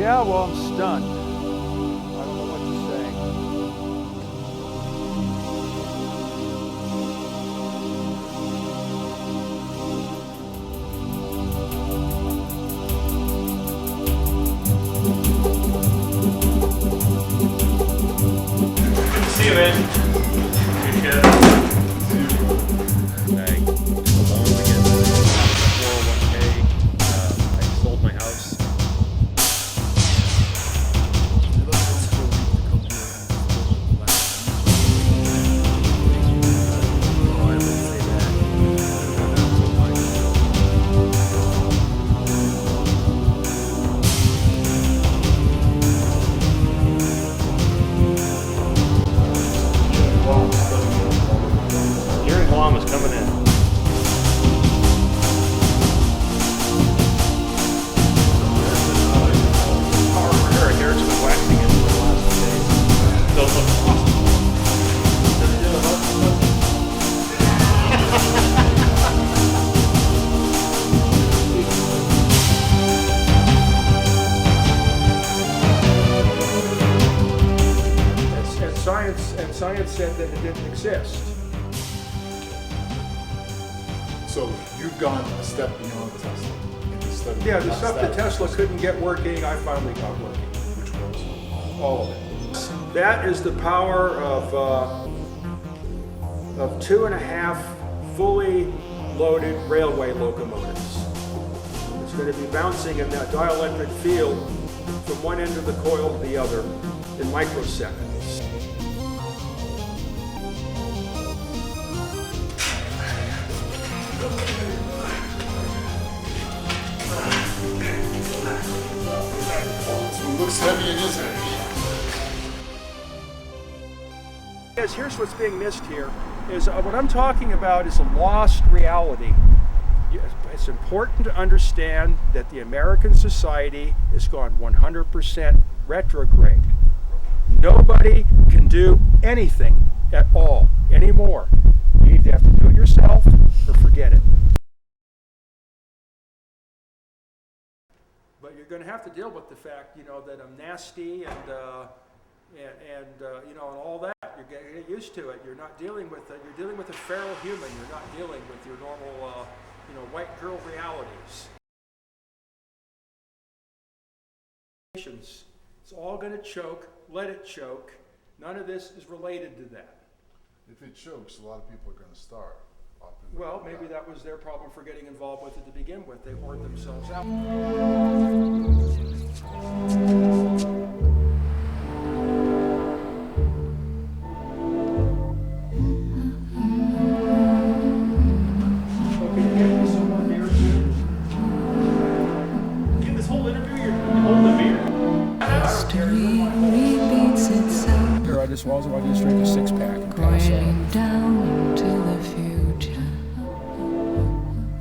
Yeah, well, I'm stunned. I don't know what to say. Good to see you, man. Good shit. I took a loan against 401k. I sold my house. Is coming in. Power for Eric. Eric's been waxing it for the last few days. Those look awesome. And science said that it didn't exist. So you've gone a step beyond Tesla in the study. Yeah, the stuff that Tesla couldn't get working, I finally got working. Which was? All of it. That is the power of 2.5 fully loaded railway locomotives. It's going to be bouncing in that dielectric field from one end of the coil to the other in microseconds. It looks heavy in his hand. Yes, here's what's being missed here, is what I'm talking about is a lost reality. It's important to understand that the American society has gone 100% retrograde. Nobody can do anything at all anymore. You either have to do it yourself or forget it. But you're going to have to deal with the fact, that I'm nasty and all that. You're going to get used to it. You're not dealing with it. You're dealing with a feral human. You're not dealing with your normal, white girl realities. It's all going to choke. Let it choke. None of this is related to that. If it chokes, a lot of people are going to starve. Well, maybe that was their problem for getting involved with it to begin with. They hoard themselves out. I just want to drink a 6-pack and pass out. Down into the future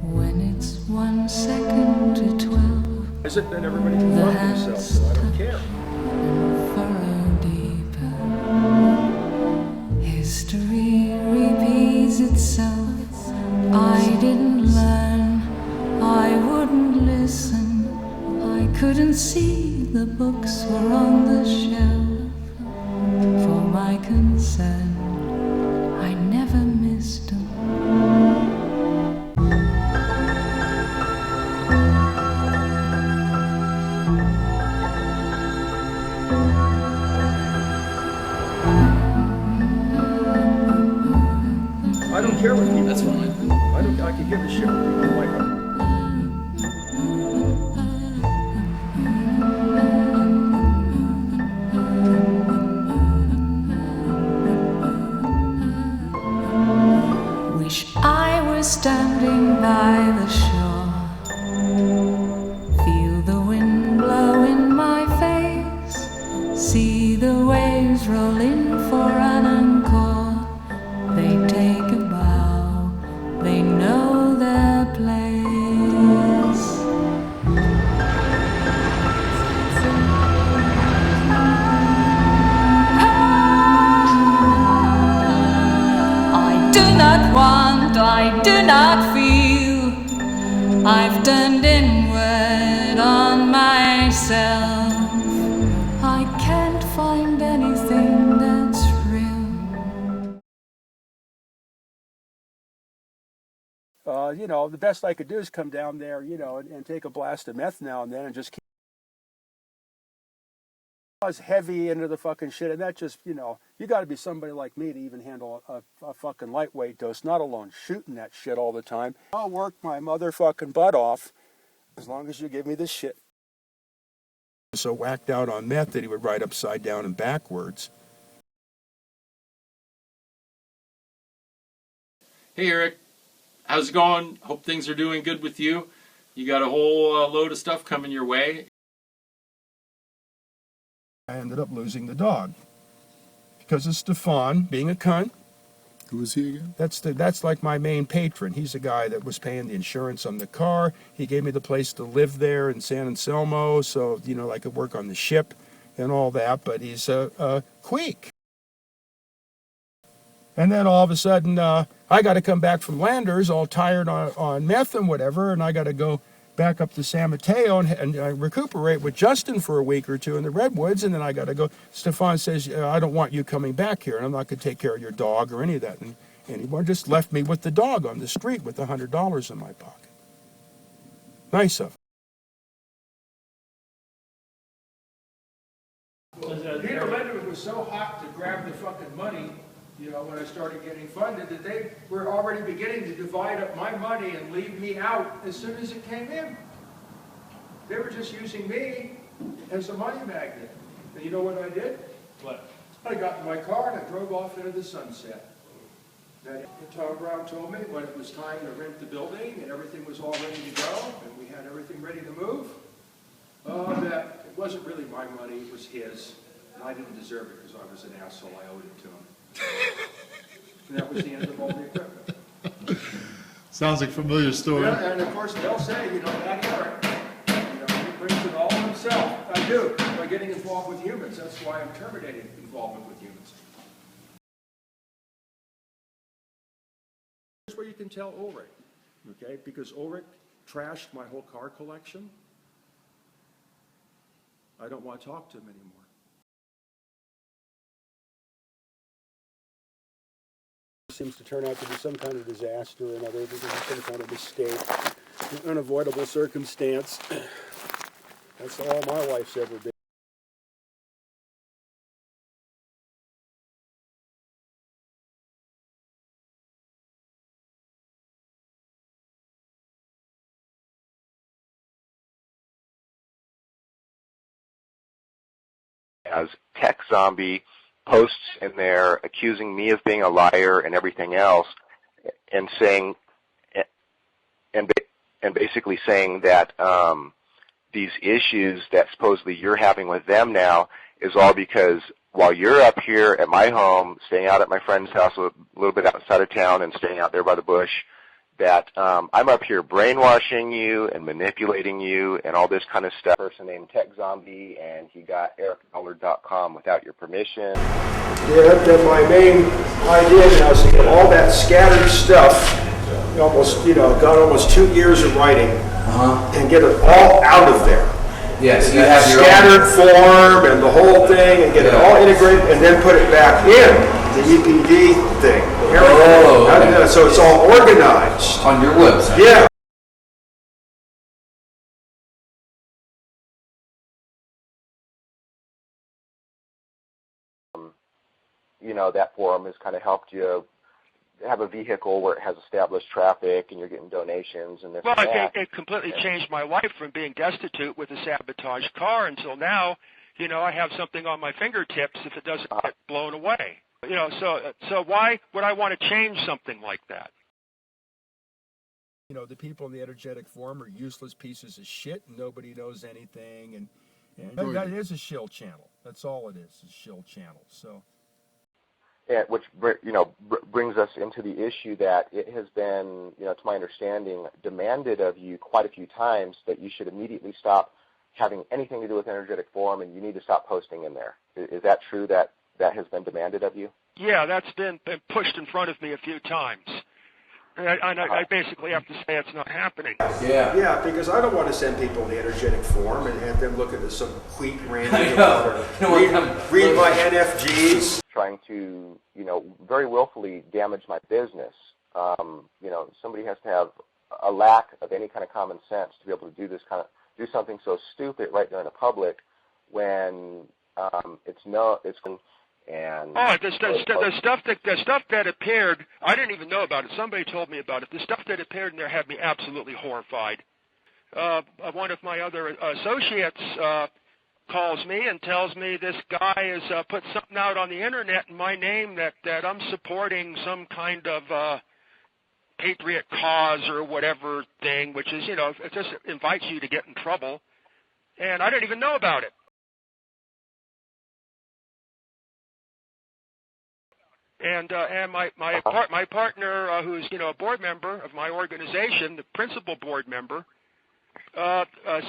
when it's 1 second to 12. Is it that everybody can love themselves? So I don't care. Furrow deeper. History repeats itself. I didn't learn. I wouldn't listen. I couldn't see the books were on the shelf. For my concern, I never missed them. I don't care what people. That's fine. I can give a shit what people like. Standing by the shore, feel the wind blow in my face, see the waves roll in for an encore. They take a bow, they know their place. I do not feel. I've turned inward on myself. You know, the best I could do is come down there, you know, and take a blast of meth now and then and just keep heavy into the fucking shit. And that just, you know, you got to be somebody like me to even handle a fucking lightweight dose, not alone shooting that shit all the time. I'll work my motherfucking butt off as long as you give me this shit. So whacked out on meth that he would write upside down and backwards. Hey Eric, how's it going? Hope things are doing good with you. You got a whole load of stuff coming your way. I ended up losing the dog because of Stefan being a cunt. Who was he again? That's like my main patron. He's the guy that was paying the insurance on the car. He gave me the place to live there in San Anselmo, so you know I could work on the ship and all that. But he's a queek. And then all of a sudden, I got to come back from Landers, all tired on meth and whatever, and I got to go back up to San Mateo and recuperate with Justin for a week or two in the Redwoods, and then I got to go. Stefan says, I don't want you coming back here, and I'm not going to take care of your dog or any of that anymore. Just left me with the dog on the street with $100 in my pocket. Nice of him. Peter Lindemann was so hot to grab the fucking money, you know, when I started getting funded, that they were already beginning to divide up my money and leave me out as soon as it came in. They were just using me as a money magnet. And you know what I did? What? I got in my car and I drove off into the sunset. Then Tom Brown told me when it was time to rent the building and everything was all ready to go and we had everything ready to move, that it wasn't really my money, it was his. And I didn't deserve it because I was an asshole. I owed it to him. And that was the end of all the equipment. Sounds like a familiar story. Yeah, and of course they'll say, you know, that Eric, you know, he brings it all himself. I do, by getting involved with humans. That's why I'm terminating involvement with humans. Here's where you can tell Ulrich, okay? Because Ulrich trashed my whole car collection. I don't want to talk to him anymore. Seems to turn out to be some kind of disaster or another, because of some kind of mistake, an unavoidable circumstance. That's all my life's ever been. As tech zombie posts in there accusing me of being a liar and everything else, and saying, and basically saying that these issues that supposedly you're having with them now is all because while you're up here at my home, staying out at my friend's house a little bit outside of town and staying out there by the bush, that I'm up here brainwashing you and manipulating you and all this kind of stuff. A person named Tech Zombie, and he got ericmuller.com without your permission. Yeah, that's my main idea now is to get all that scattered stuff, almost, you know, got almost 2 years of writing, and get it all out of there. Yes, you have your scattered form and the whole thing, and get it all integrated, and then put it back in the EPD thing. Okay. So it's all organized. On your website. Yeah. You know, that forum has kind of helped you have a vehicle where it has established traffic and you're getting donations and this Well, and that. it completely changed my life from being destitute with a sabotaged car until now, you know, I have something on my fingertips if it doesn't get blown away. You know, so why would I want to change something like that? You know, the people in the energetic forum are useless pieces of shit, and nobody knows anything, and that is a shill channel. That's all it is shill channel. So. And which, you know, brings us into the issue that it has been, you know, to my understanding, demanded of you quite a few times that you should immediately stop having anything to do with energetic forum and you need to stop posting in there. Is that true that has been demanded of you? Yeah, that's been pushed in front of me a few times. And I basically have to say it's not happening. Yeah. Yeah, because I don't want to send people the energetic form and have them look at some quick random read my NFGs. Trying to, you know, very willfully damage my business. Somebody has to have a lack of any kind of common sense to be able to do something so stupid right there in the public when it's and the stuff that appeared, I didn't even know about it. Somebody told me about it. The stuff that appeared in there had me absolutely horrified. One of my other associates calls me and tells me this guy has put something out on the internet in my name that I'm supporting some kind of patriot cause or whatever thing, which is, it just invites you to get in trouble. And I didn't even know about it. And my partner, who's a board member of my organization, the principal board member,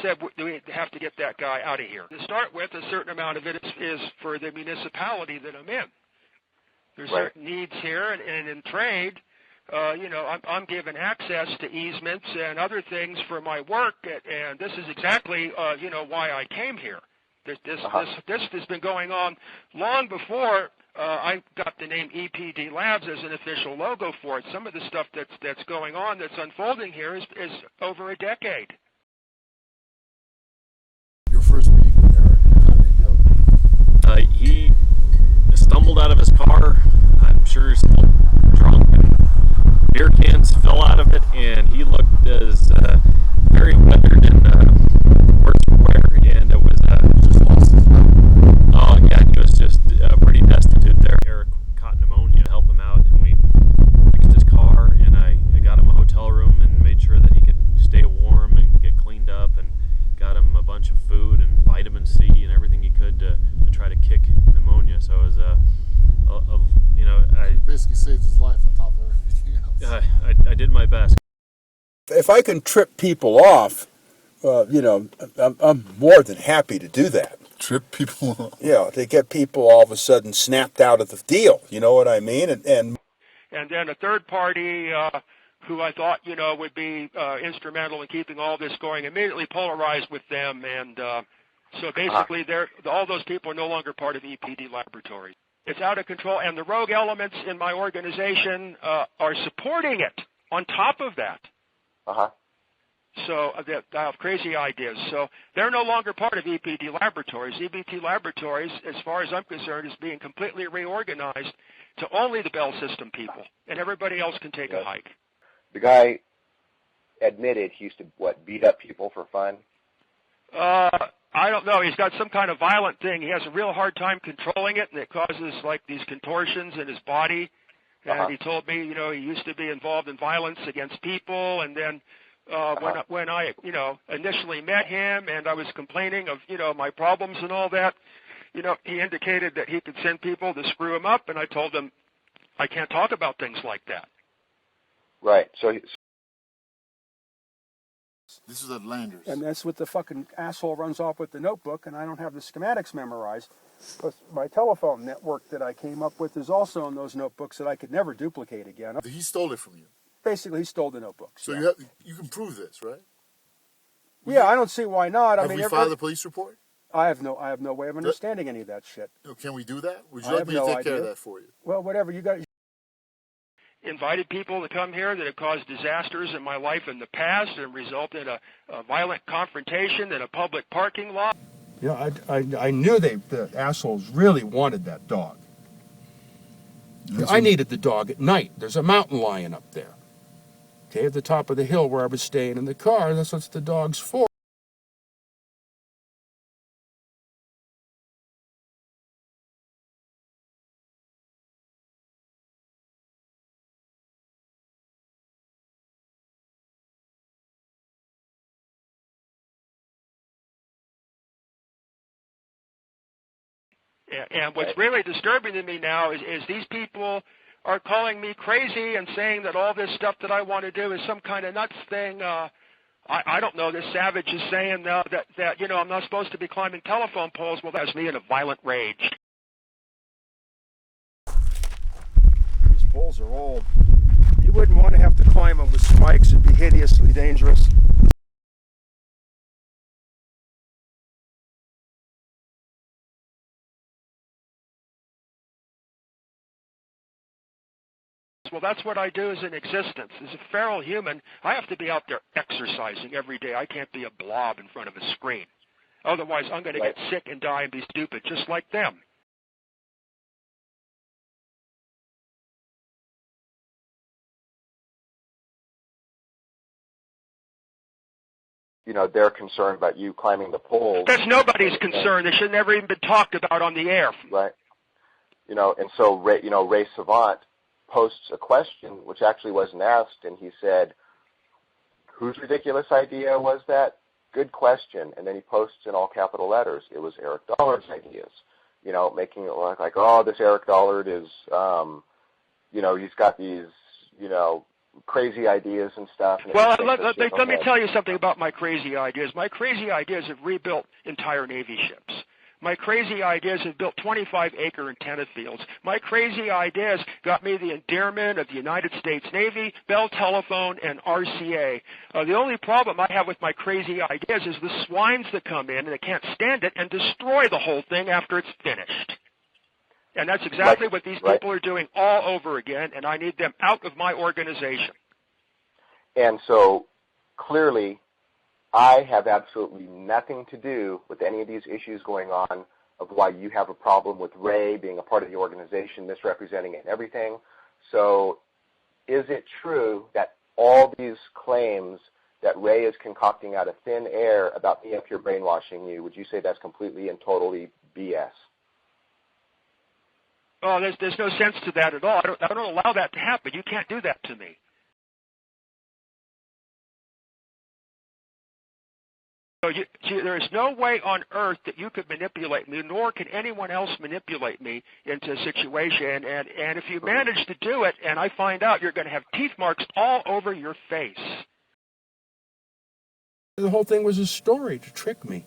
said we have to get that guy out of here. To start with, a certain amount of it is for the municipality that I'm in. There's certain needs here, and in trade, I'm given access to easements and other things for my work, and this is exactly why I came here. This has been going on long before I got the name EPD Labs as an official logo for it. Some of the stuff that's going on, that's unfolding here, is over a decade. Your first meeting with Eric, how did it go? He stumbled out of his car. I'm sure he's still drunk, and beer cans fell out of it, and he looked as very weathered and worse for wear, and it was oh yeah, he was just pretty destitute there. Eric caught pneumonia to help him out, and we fixed his car, and I got him a hotel room and made sure that he could stay warm and get cleaned up, and got him a bunch of food and vitamin C and everything he could to try to kick pneumonia. So it was You basically saved his life on top of everything else. I did my best. If I can trip people off, I'm more than happy to do that. Trip people off. Yeah, to get people all of a sudden snapped out of the deal. You know what I mean? And then a third party who I thought would be instrumental in keeping all this going immediately polarized with them, and so basically all those people are no longer part of EPD Laboratories. It's out of control, and the rogue elements in my organization are supporting it on top of that. So they have crazy ideas. So they're no longer part of EPD Laboratories. EPD Laboratories, as far as I'm concerned, is being completely reorganized to only the Bell System people, and everybody else can take a hike. The guy admitted he used to, beat up people for fun? I don't know. He's got some kind of violent thing. He has a real hard time controlling it, and it causes, these contortions in his body. And he told me, he used to be involved in violence against people, and then when I initially met him and I was complaining of, my problems and all that, he indicated that he could send people to screw him up, and I told him I can't talk about things like that. Right. So This is at Landers. And that's what the fucking asshole runs off with the notebook, and I don't have the schematics memorized. But my telephone network that I came up with is also in those notebooks that I could never duplicate again. He stole it from you. Basically, he stole the notebooks. So you can prove this, right? Yeah, I don't see why not. Have we filed a police report? I have no way of understanding any of that shit. Can we do that? Would you like me to take care of that for you? Well, whatever. You got invited people to come here that have caused disasters in my life in the past and resulted in a violent confrontation in a public parking lot. yeah, I knew the assholes really wanted that dog. I needed the dog at night. There's a mountain lion up there. Okay, at the top of the hill where I was staying in the car. That's what the dog's for. And what's really disturbing to me now is these people are calling me crazy and saying that all this stuff that I want to do is some kind of nuts thing. I don't know. This savage is saying that I'm not supposed to be climbing telephone poles. Well, that's me in a violent rage. These poles are old. You wouldn't want to have to climb them with spikes. It'd be hideously dangerous. well, that's what I do as an existence. As a feral human, I have to be out there exercising every day. I can't be a blob in front of a screen. Otherwise, I'm going to get sick and die and be stupid, just like them. You know, they're concerned about you climbing the poles. That's nobody's concern. They should never even been talked about on the air. Right. You know, and so Ray Savant posts a question which actually wasn't asked, and he said, "Whose ridiculous idea was that? Good question." And then he posts in all capital letters, it was Eric Dollard's ideas. You know, making it look like, oh, this Eric Dollard is, you know, he's got these, you know, crazy ideas and stuff. And well, let me tell you something about my crazy ideas. My crazy ideas have rebuilt entire Navy ships. My crazy ideas have built 25-acre antenna fields. My crazy ideas got me the endearment of the United States Navy, Bell Telephone, and RCA. The only problem I have with my crazy ideas is the swines that come in and they can't stand it and destroy the whole thing after it's finished. And that's exactly what these people are doing all over again, and I need them out of my organization. And so, clearly, I have absolutely nothing to do with any of these issues going on of why you have a problem with Ray being a part of the organization, misrepresenting it and everything. So, is it true that all these claims that Ray is concocting out of thin air about me up here brainwashing you, would you say that's completely and totally BS? Oh, there's no sense to that at all. I don't allow that to happen. You can't do that to me. So there is no way on earth that you could manipulate me, nor can anyone else manipulate me into a situation. And if you manage to do it, and I find out, you're going to have teeth marks all over your face. The whole thing was a story to trick me.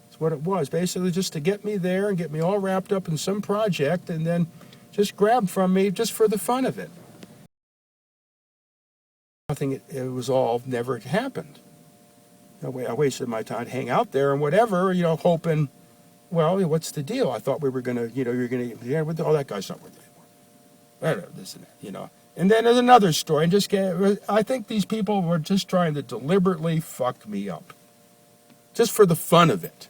That's what it was, basically just to get me there and get me all wrapped up in some project and then just grab from me just for the fun of it. Nothing, it was all never happened. I wasted my time to hang out there and whatever, you know, hoping, well, what's the deal? I thought we were going to, you know, you're going to, yeah, oh, that guy's not with me anymore. This and that, you know. And then there's another story. And I think these people were just trying to deliberately fuck me up. Just for the fun of it.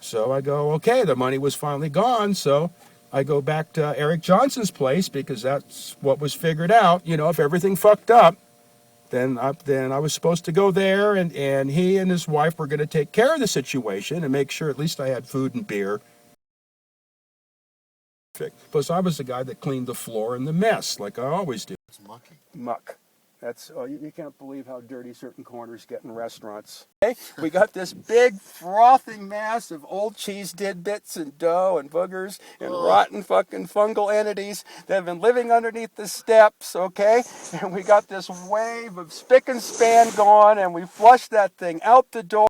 So I go, okay, the money was finally gone, so I go back to Eric Johnson's place because that's what was figured out. You know, if everything fucked up, then I was supposed to go there, and he and his wife were going to take care of the situation and make sure at least I had food and beer. Plus, I was the guy that cleaned the floor and the mess, like I always do. It's mucky. Muck. That's you can't believe how dirty certain corners get in restaurants. Okay? We got this big frothing mass of old cheese tidbits and dough and boogers and rotten fucking fungal entities that have been living underneath the steps, okay? And we got this wave of spick and span going, and we flushed that thing out the door.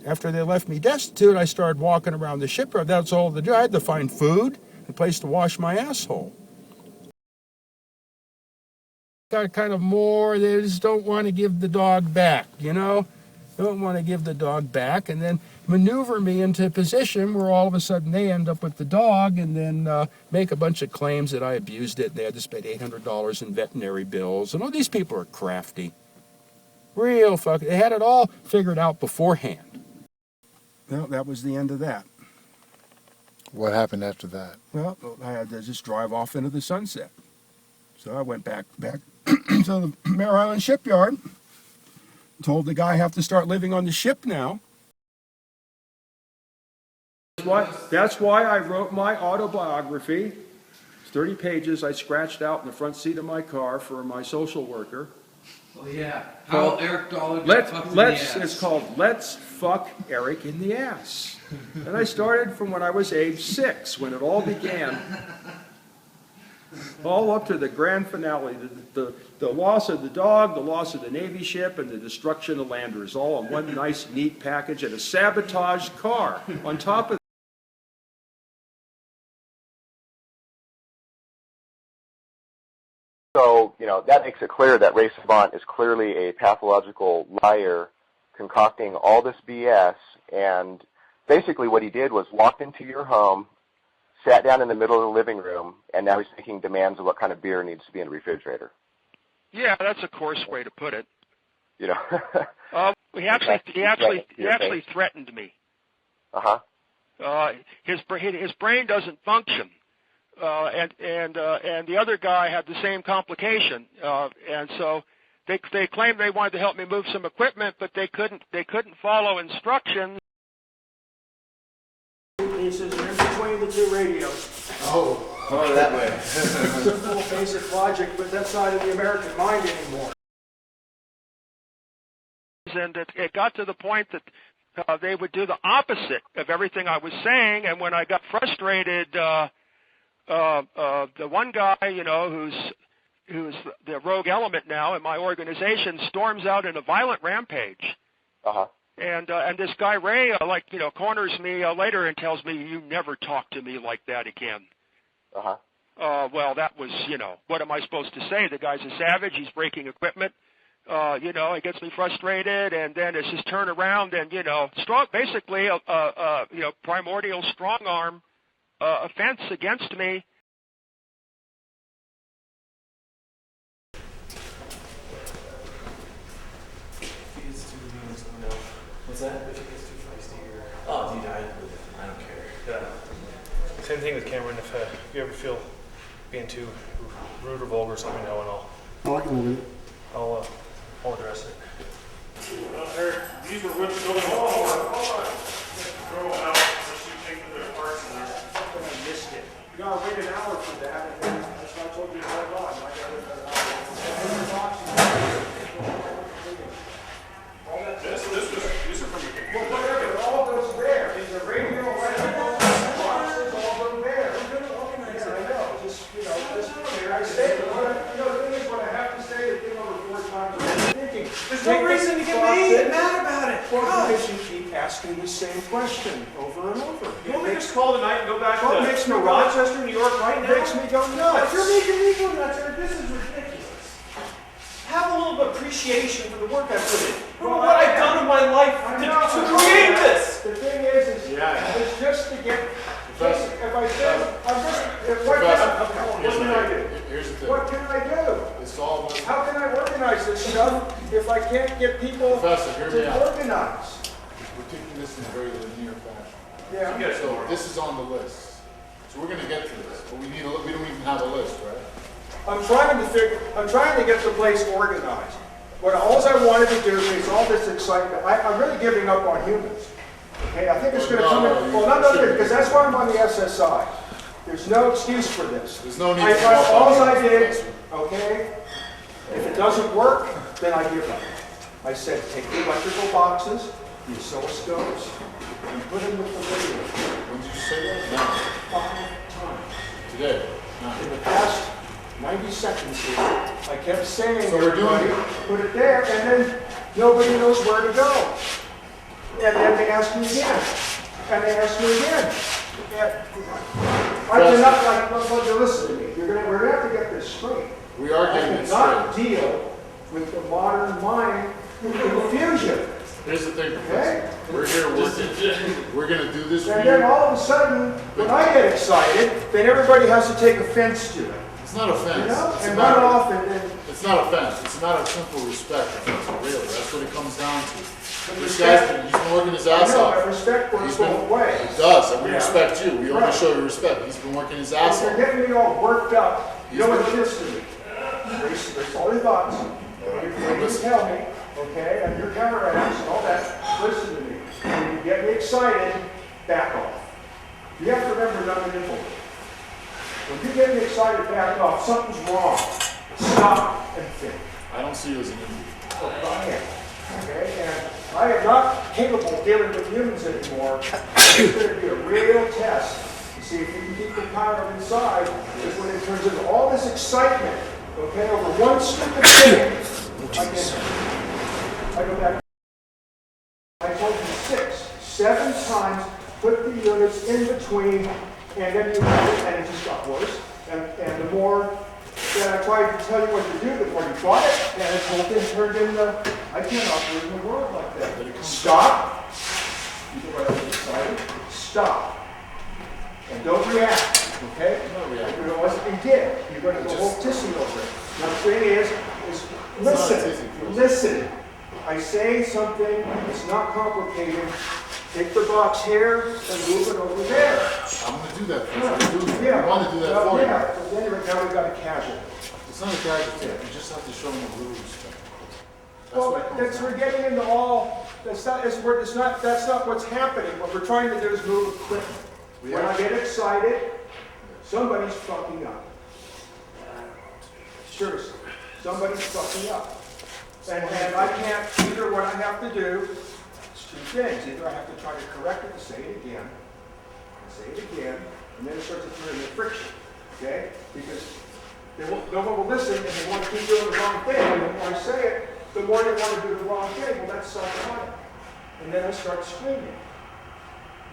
After they left me destitute, I started walking around the shipyard. That's all to do. I had to find food, a place to wash my asshole. Got kind of more, they just don't want to give the dog back, you know? Don't want to give the dog back, and then maneuver me into a position where all of a sudden they end up with the dog and then make a bunch of claims that I abused it, and they had to spend $800 in veterinary bills. And all these people are crafty. Real fucking, they had it all figured out beforehand. Well, that was the end of that. What happened after that? Well, I had to just drive off into the sunset. So I went back to the Mare Island shipyard, told the guy I have to start living on the ship now. That's why I wrote my autobiography. It's 30 pages I scratched out in the front seat of my car for my social worker. Well, yeah. How Eric Dollard got fucked in the ass. It's called Let's Fuck Eric in the Ass. And I started from when I was age 6, when it all began. All up to the grand finale, the loss of the dog, the loss of the Navy ship, and the destruction of landers, all in one nice, neat package, and a sabotaged car on top of it. So, you know, that makes it clear that Ray Savant is clearly a pathological liar concocting all this BS, and basically what he did was walked into your home, sat down in the middle of the living room, and now he's making demands of what kind of beer needs to be in the refrigerator. Yeah, that's a coarse way to put it. You know. He actually threatened me. His brain doesn't function, and the other guy had the same complication, and so they claimed they wanted to help me move some equipment, but they couldn't follow instructions. He says you're in between the two radios. Oh, that way. Simple, basic logic, but that's not in the American mind anymore. And it got to the point that they would do the opposite of everything I was saying, and when I got frustrated, the one guy, who's the rogue element now in my organization, storms out in a violent rampage. And this guy Ray, corners me later and tells me, "You never talk to me like that again." Well, that was, what am I supposed to say? The guy's a savage. He's breaking equipment. It gets me frustrated, and then it's just turn around and, basically a primordial strong arm offense against me. What's that? If it gets too feisty or... Oh, dude, I don't care. Yeah. Same thing with Cameron. If you ever feel being too rude or vulgar or something, and I can live with it. I'll address it. These were ripped over. Hold on. Throw them out. Unless you think that they're parts in there. I missed it. You gotta wait an hour for that, and then that's why I told you to hold on. I gotta wait an hour. These are from your computer. Well, whatever, it all goes there. In the radio, boxes all go there. Yeah, I know. Just, I say it. The thing is, when I have to say the thing over 4 times, I'm thinking. There's no reason to get mad about it. Well, because you keep asking the same question over and over. You want me to just call tonight and go back Well, it to makes me Rochester, New York right now? It makes me go nuts. You're making me go nuts, Eric. This is ridiculous. Have a little bit of appreciation for the work I put in. For what I've done in my life to create this. The thing is it's just to get. Professor. If I say, what can I do? Here's the thing. What can I do? It's all How can I organize this stuff if I can't get people Professor, hear me to out. organize? We're taking this in a very linear fashion. Yeah. So this is on the list. So we're going to get to this, but we don't even have a list, right? I'm trying to get the place organized. But all I wanted to do is all this excitement. I'm really giving up on humans. Okay, I think it's going to come in. Well, no, because that's why I'm on the SSI. There's no excuse for this. There's no need all I did, okay, if it doesn't work, then I give up. I said, take the electrical boxes, the oscilloscopes, and put them with the radio. When did you say that? No. 5 times. Today. No. In the past 90 seconds here, I kept saying, So we're doing put it there, and then nobody knows where to go. And then they ask me again, and they ask me again. I cannot, listen to me. We're gonna have to get this straight. We are getting it not straight. deal with the modern mind confusion. Here's the thing, Okay? We're here working. We're going to do this for And then you. all of a sudden, when I get excited, then everybody has to take offense to it. It's not offense. It's a And matter run of- off and then. It's not offense. It's a matter of simple respect. Really, that's what it comes down to. This guy's been working his ass I know, off. but respect works both ways. It does, and we Yeah. respect you. We only Right. show you respect. He's been working his ass You're off. getting me all worked up. You know what it is to me? Race all your thoughts. You tell me, okay, and your counteracts and all that. Listen to me. When you get me excited, back off. You have to remember I'm an introvert. When you get me excited, back off. Something's wrong. Stop and think. I don't see you as an Indian. Oh, I am. Okay, and I am not capable of dealing with humans anymore. It's going to be a real test to see if you can keep the power inside. Because when it turns into all this excitement, okay, over one stupid thing, I go back. I told you 7 times, put the units in between, and then you and it just got worse. And the more that I tried to tell you what to do, the more you fought it, and this whole thing turned into, I can't operate in the world like that. Stop. You go right over the excited, stop. And don't react, okay? Not react. You know, you did. You're going to go whole tissy over it. Now the thing is listen. I say something, it's not complicated. Take the box here and move it over there. I'm going to do that. That's what I'm doing. I want to do that for you. Yeah, but then right now we've got a casualty. It's not a casualty. You just have to show them a little respect. We're getting into all. That's not what's happening. What we're trying to do is move equipment. When I get excited, somebody's fucking up. Seriously, somebody's fucking up. And I can't, either what I have to do, it's two things. Either I have to try to correct it to say it again, and then it starts to turn into friction, okay? Because no one will listen and they want to keep doing the wrong thing. And the more I say it, the more they want to do the wrong thing. Well, that's self-harm. And then I start screaming.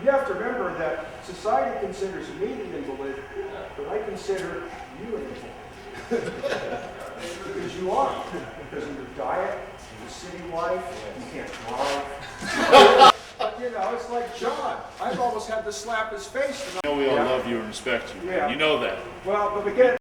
You have to remember that society considers me the invalid, but I consider you an invalid. Because you are. Because of your diet, your city life, you can't drive. You know, it's like John. I've almost had to slap his face. You know we all love you and respect you. Yeah. You know that. Well, but again,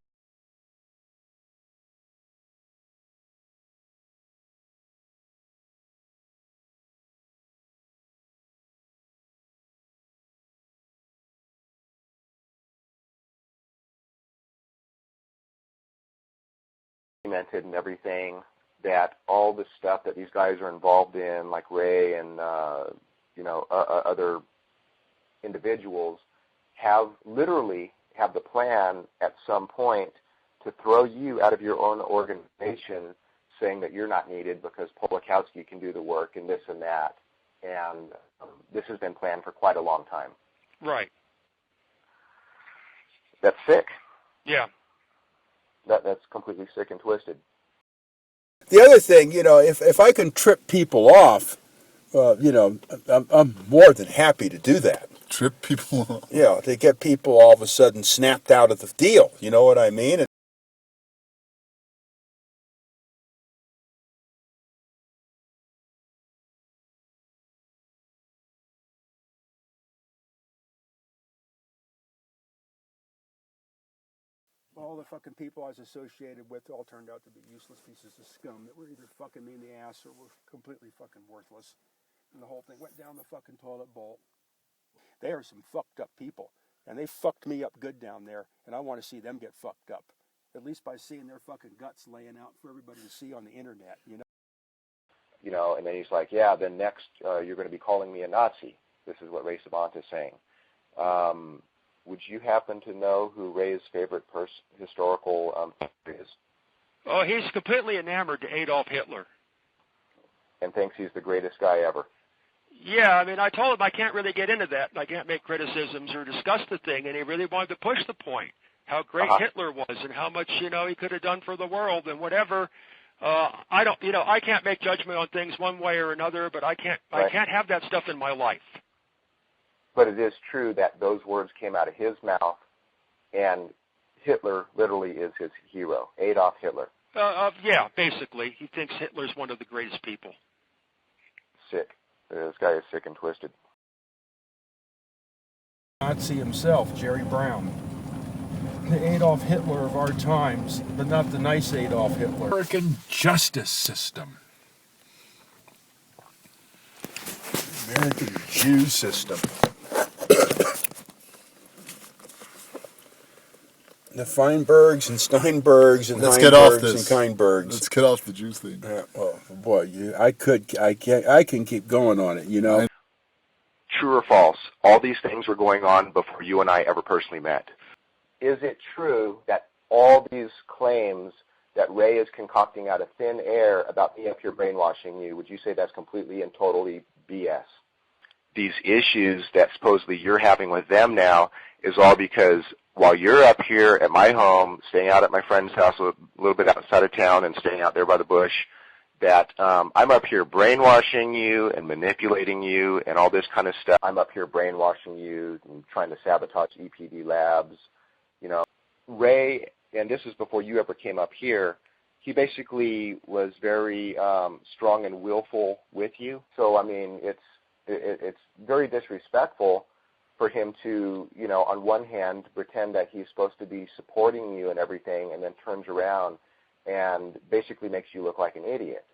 documented and everything that all the stuff that these guys are involved in, like Ray and other individuals, literally have the plan at some point to throw you out of your own organization, saying that you're not needed because Polakowski can do the work and this and that. And this has been planned for quite a long time. Right. That's sick. Yeah. That's completely sick and twisted. The other thing, if I can trip people off, I'm more than happy to do that. Trip people off? Yeah, to get people all of a sudden snapped out of the deal. You know what I mean? All the fucking people I was associated with all turned out to be useless pieces of scum that were either fucking me in the ass or were completely fucking worthless. And the whole thing went down the fucking toilet bowl. They are some fucked up people. And they fucked me up good down there. And I want to see them get fucked up. At least by seeing their fucking guts laying out for everybody to see on the internet, And then he's like, yeah, then next you're going to be calling me a Nazi. This is what Ray Savant is saying. Would you happen to know who Ray's favorite historical figure is? Oh, he's completely enamored to Adolf Hitler. And thinks he's the greatest guy ever. Yeah, I mean, I told him I can't really get into that. I can't make criticisms or discuss the thing, and he really wanted to push the point, how great Hitler was and how much, he could have done for the world and whatever. I can't make judgment on things one way or another, but I can't have that stuff in my life. But it is true that those words came out of his mouth, and Hitler literally is his hero, Adolf Hitler. Yeah, basically. He thinks Hitler's one of the greatest people. Sick. This guy is sick and twisted. Nazi himself, Jerry Brown. The Adolf Hitler of our times, but not the nice Adolf Hitler. American justice system. American Jew system. The Feinbergs and Steinbergs and Heinbergs and Keinbergs. Let's get off the Jews thing. Oh boy, I can keep going on it. True or false? All these things were going on before you and I ever personally met. Is it true that all these claims that Ray is concocting out of thin air about me up here brainwashing you, would you say that's completely and totally BS? These issues that supposedly you're having with them now is all because while you're up here at my home, staying out at my friend's house a little bit outside of town and staying out there by the bush, that I'm up here brainwashing you and manipulating you and all this kind of stuff. I'm up here brainwashing you and trying to sabotage EPD Labs. Ray, and this is before you ever came up here, he basically was very strong and willful with you. So, I mean, it's very disrespectful for him to, you know, on one hand, pretend that he's supposed to be supporting you and everything, and then turns around and basically makes you look like an idiot.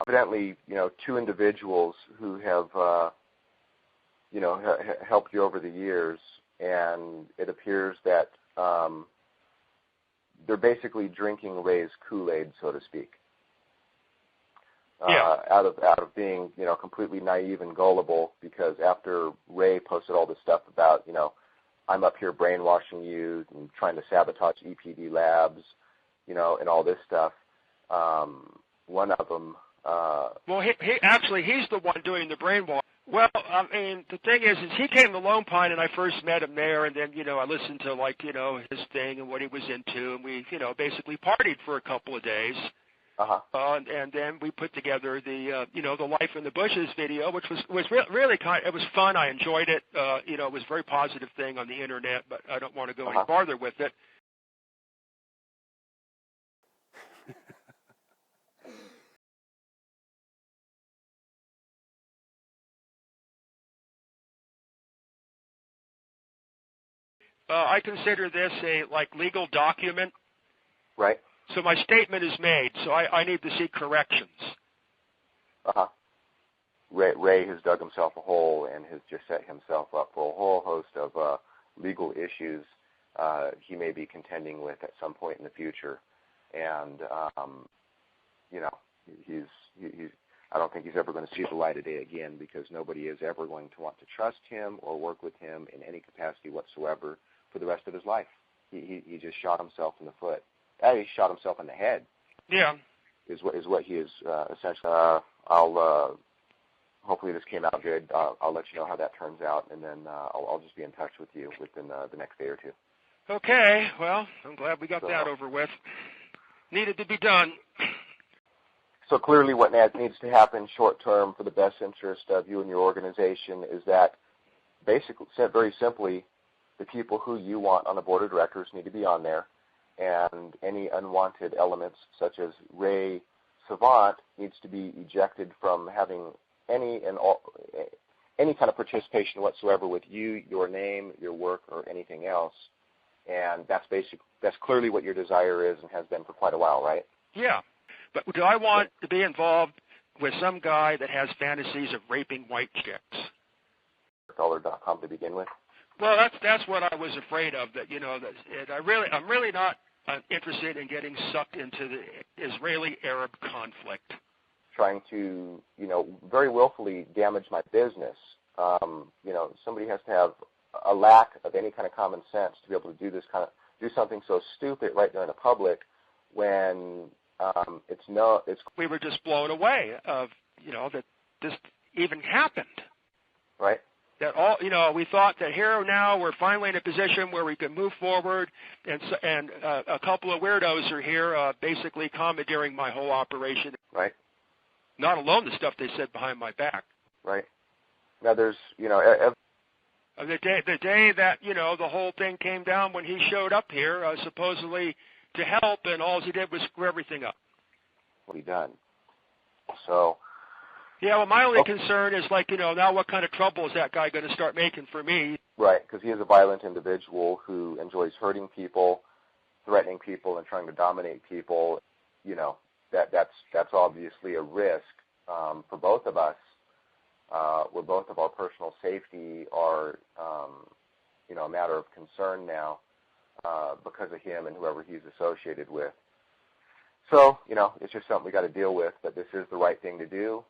Evidently, you know, two individuals who have, you know, helped you over the years, and it appears that they're basically drinking Ray's Kool-Aid, so to speak. Out of being, you know, completely naive and gullible, because after Ray posted all this stuff about, you know, I'm up here brainwashing you and trying to sabotage EPD Labs, you know, and all this stuff, one of them... well, he's the one doing the brainwash. Well, I mean, the thing is he came to Lone Pine, and I first met him there, and then, you know, I listened to, like, you know, his thing and what he was into, and we, you know, basically partied for a couple of days. And then we put together the, you know, the Life in the Bushes video, which was really it was fun. I enjoyed it. You know, it was a very positive thing on the internet, but I don't want to go any farther with it. I consider this a, like, legal document. Right. So my statement is made, so I need to see corrections. Ray has dug himself a hole and has just set himself up for a whole host of legal issues he may be contending with at some point in the future. And, you know, I don't think he's ever going to see the light of day again, because nobody is ever going to want to trust him or work with him in any capacity whatsoever for the rest of his life. He just shot himself in the foot. He shot himself in the head. Yeah. Is what he is essentially. I'll hopefully this came out good. I'll let you know how that turns out, and then I'll just be in touch with you within the next day or two. Okay. Well, I'm glad we got that over with. Needed to be done. So clearly what needs to happen short term for the best interest of you and your organization is that, basically, said very simply, the people who you want on the board of directors need to be on there, and any unwanted elements such as Ray Savant needs to be ejected from having any kind of participation whatsoever with you, your name, your work, or anything else. And that's clearly what your desire is and has been for quite a while, right? Yeah. But do I want to be involved with some guy that has fantasies of raping white chicks? $.com to begin with. Well, that's what I was afraid of. That, you know, I'm really not interested in getting sucked into the Israeli-Arab conflict. Trying to, you know, very willfully damage my business. You know, somebody has to have a lack of any kind of common sense to be able to do something so stupid right there in the public when we were just blown away of, you know, that this even happened. Right. That all, you know, we thought that here now we're finally in a position where we can move forward, and a couple of weirdos are here basically commandeering my whole operation. Right. Not alone the stuff they said behind my back. Right. Now there's, you know, the day that, you know, the whole thing came down when he showed up here supposedly to help, and all he did was screw everything up. What he done. So. Yeah, well, my only concern is, like, you know, now what kind of trouble is that guy going to start making for me? Right, because he is a violent individual who enjoys hurting people, threatening people, and trying to dominate people. You know, that's obviously a risk for both of us, where both of our personal safety are, you know, a matter of concern now because of him and whoever he's associated with. So, you know, it's just something we got to deal with, but this is the right thing to do.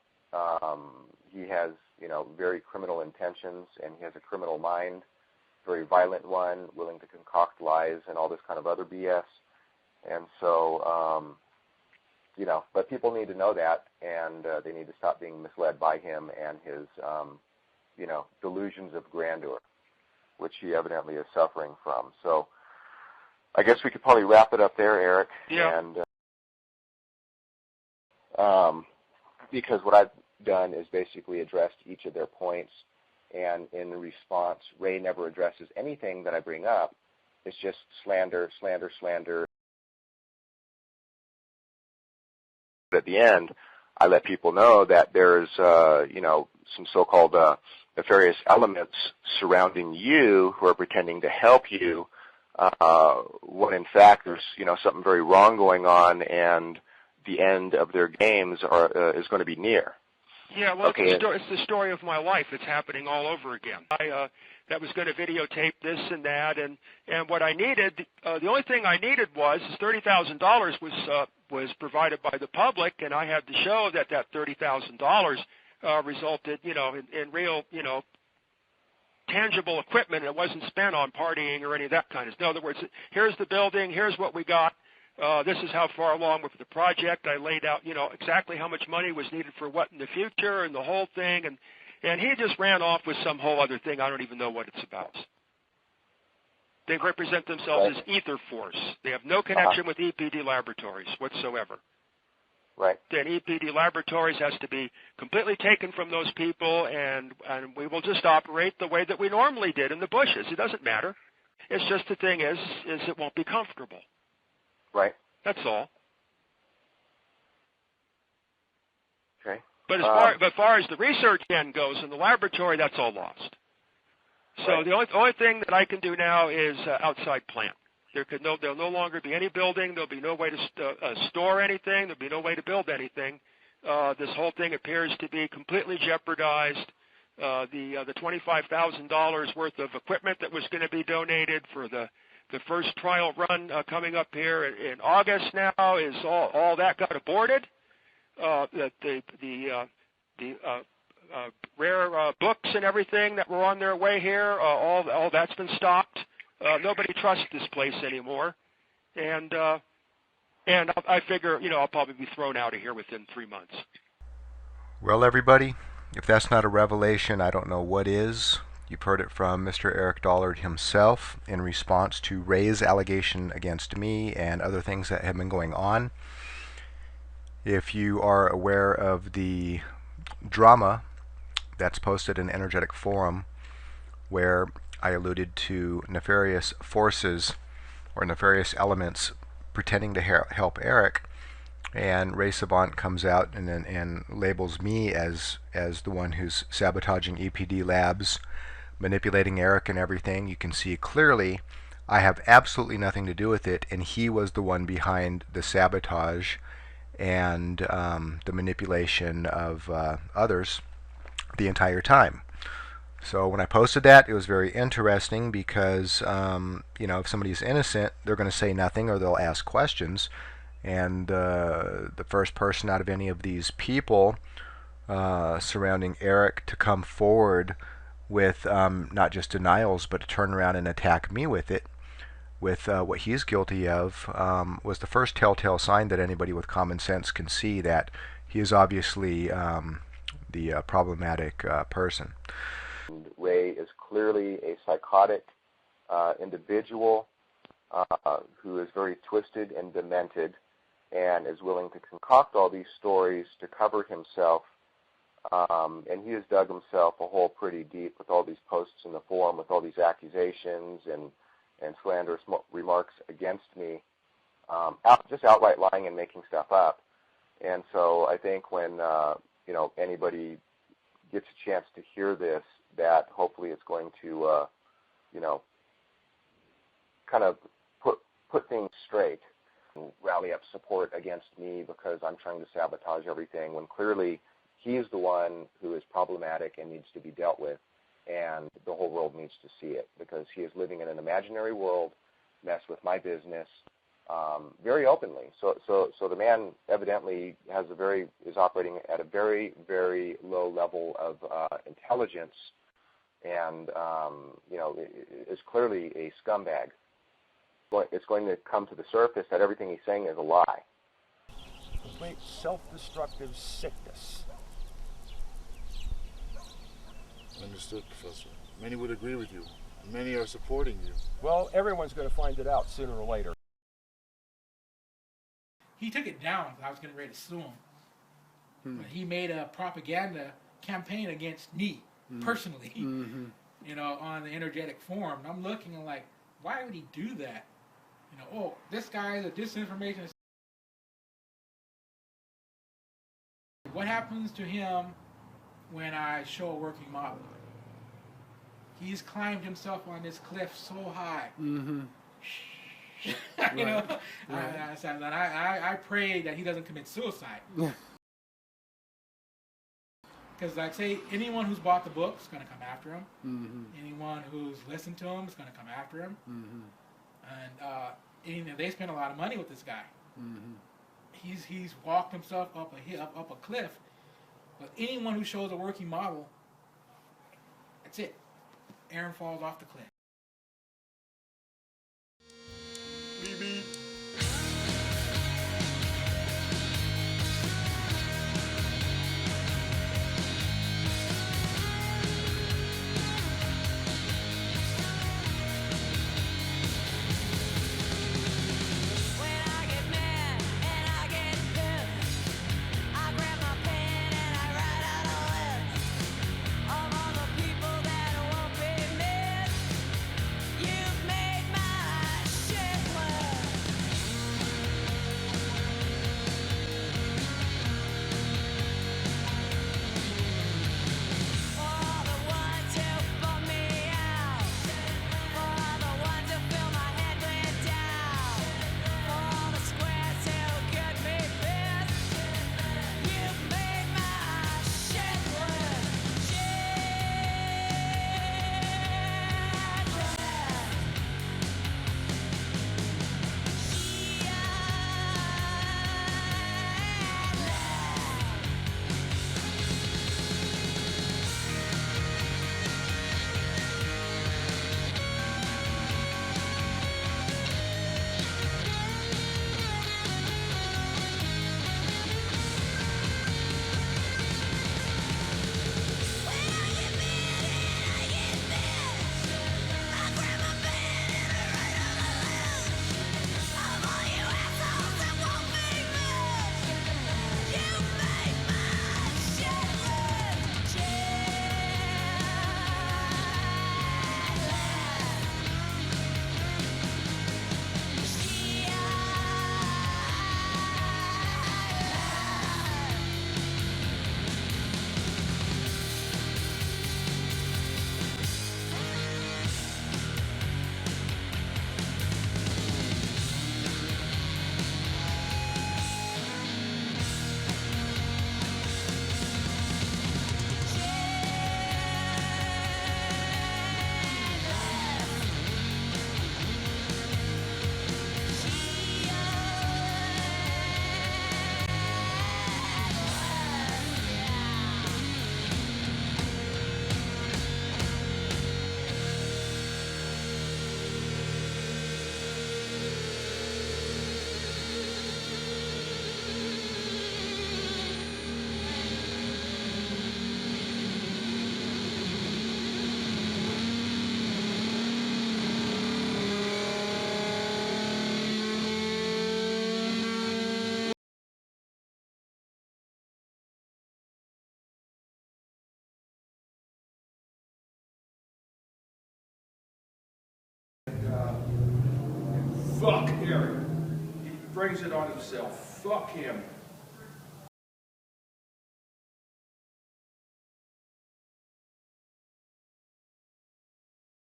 He has, you know, very criminal intentions, and he has a criminal mind, very violent one, willing to concoct lies and all this kind of other BS. And so, you know, but people need to know that, and they need to stop being misled by him and his, you know, delusions of grandeur, which he evidently is suffering from. So I guess we could probably wrap it up there, Eric. Yeah. And because what I've done is basically addressed each of their points, and in response, Ray never addresses anything that I bring up. It's just slander, slander, slander. At the end, I let people know that there's, some so-called nefarious elements surrounding you who are pretending to help you, when in fact there's, something very wrong going on, and the end of their games is going to be near. Yeah, well, Okay. it's the story of my life. It's happening all over again. That was going to videotape this and that, and what I needed, the only thing I needed was $30,000 was provided by the public, and I had to show that $30,000 resulted, in real, tangible equipment. It wasn't spent on partying or any of that kind of stuff. In other words, here's the building, here's what we got. This is how far along with the project. I laid out, exactly how much money was needed for what in the future and the whole thing. And he just ran off with some whole other thing. I don't even know what it's about. They represent themselves as ether force. They have no connection with EPD Laboratories whatsoever. Right. Then EPD Laboratories has to be completely taken from those people, and we will just operate the way that we normally did in the bushes. It doesn't matter. It's just the thing is it won't be comfortable. Right. That's all. Okay. But as far as the research end goes in the laboratory, that's all lost. So Right. the only thing that I can do now is outside plant. There'll no longer be any building. There'll be no way to store anything. There'll be no way to build anything. This whole thing appears to be completely jeopardized. The $25,000 worth of equipment that was going to be donated for the first trial run coming up here in August now is all that got aborted. The rare books and everything that were on their way here, all that's been stopped. Nobody trusts this place anymore, and I figure I'll probably be thrown out of here within 3 months. Well, everybody, if that's not a revelation, I don't know what is. You've heard it from Mr. Eric Dollard himself in response to Ray's allegation against me and other things that have been going on. If you are aware of the drama that's posted in Energetic Forum, where I alluded to nefarious forces or nefarious elements pretending to help Eric, and Ray Savant comes out and labels me as the one who's sabotaging EPD Labs, manipulating Eric and everything. You can see clearly I have absolutely nothing to do with it, and he was the one behind the sabotage and the manipulation of others the entire time. So when I posted that, it was very interesting because if somebody's innocent, they're going to say nothing or they'll ask questions. And the first person out of any of these people surrounding Eric to come forward with not just denials, but to turn around and attack me with it, with what he's guilty of, was the first telltale sign that anybody with common sense can see that he is obviously the problematic person. Ray is clearly a psychotic individual who is very twisted and demented and is willing to concoct all these stories to cover himself. And he has dug himself a hole pretty deep with all these posts in the forum, with all these accusations and slanderous remarks against me, just outright lying and making stuff up. And so I think when anybody gets a chance to hear this, that hopefully it's going to kind of put things straight, and rally up support against me because I'm trying to sabotage everything, when clearly he is the one who is problematic and needs to be dealt with, and the whole world needs to see it because he is living in an imaginary world, mess with my business, very openly. So the man evidently is operating at a very, very low level of intelligence, and is clearly a scumbag. It's going to come to the surface that everything he's saying is a lie. Complete self-destructive sickness. Understood, Professor. Many would agree with you. Many are supporting you. Well, everyone's going to find it out sooner or later. He took it down. I was getting ready to sue him. He made a propaganda campaign against me personally, on the Energetic Forum. And I'm looking and like, why would he do that? This guy is a disinformation. What happens to him when I show a working model? He's climbed himself on this cliff so high. Mm-hmm. You know, Right. I pray that he doesn't commit suicide. Because I'd say anyone who's bought the book is going to come after him. Mm-hmm. Anyone who's listened to him is going to come after him. Mm-hmm. And they spend a lot of money with this guy. Mm-hmm. He's walked himself up a hill, up a cliff. But anyone who shows a working model, that's it. Aaron falls off the cliff. Fuck Aaron. He brings it on himself. Fuck him.